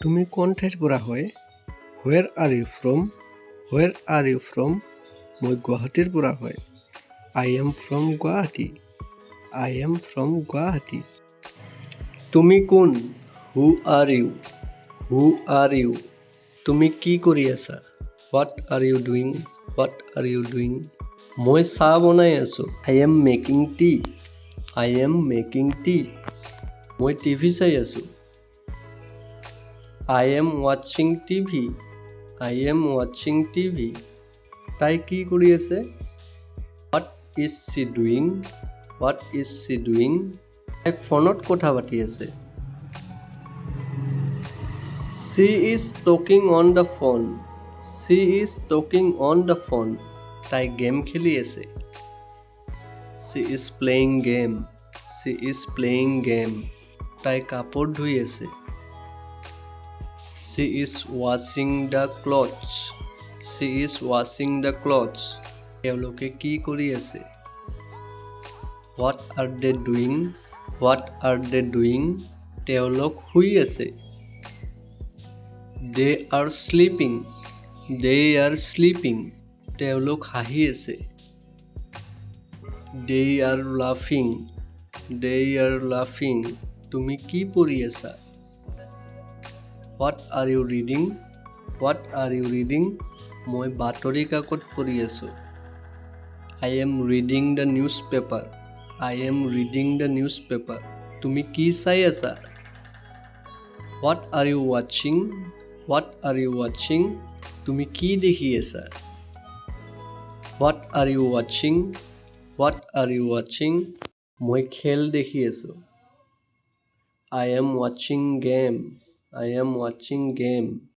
তুমি কোন ঠাইৰ পৰা হয়? Where are you from? Where are you from? মই গুৱাহাটীৰ পৰা হয়। I am from Guwahati. I am from Guwahati. তুমি কোন? Who are you? Who are you? তুমি কি কৰি আছা? What are you doing? What are you doing? মই চাহ বনাই আছোঁ। I am making tea. I am making tea. মই টিভি চাই আছোঁ। I am watching TV. I am watching TV. তাই কি কৰি আছে? What is she doing? What is she doing? তাই ফোনত কথা পাতি আছে। She is talking on the phone. She is talking on the phone. তাই গেম খেলি আছে। She is playing game. She is playing game. তাই কাপোৰ ধুই আছে। She is washing the clothes. She is washing the clothes. তেওঁলোকে কি কৰি আছে? What are they doing? What are they doing? তেওঁলোক শুই আছে। They are sleeping. They are sleeping. তেওঁলোক হাঁহি আছে। They are laughing. They are laughing. তুমি কি পঢ়ি আছা? What are you reading? What are you reading? মই বাতৰি কাকত পঢ়ি আছোঁ। I am reading the newspaper. I am reading the newspaper. তুমি কি চাই আছা? What are you watching? What are you watching? তুমি কি দেখি আছা? What are you watching? What are you watching? মই খেল দেখি আছোঁ। I am watching game. I am watching game.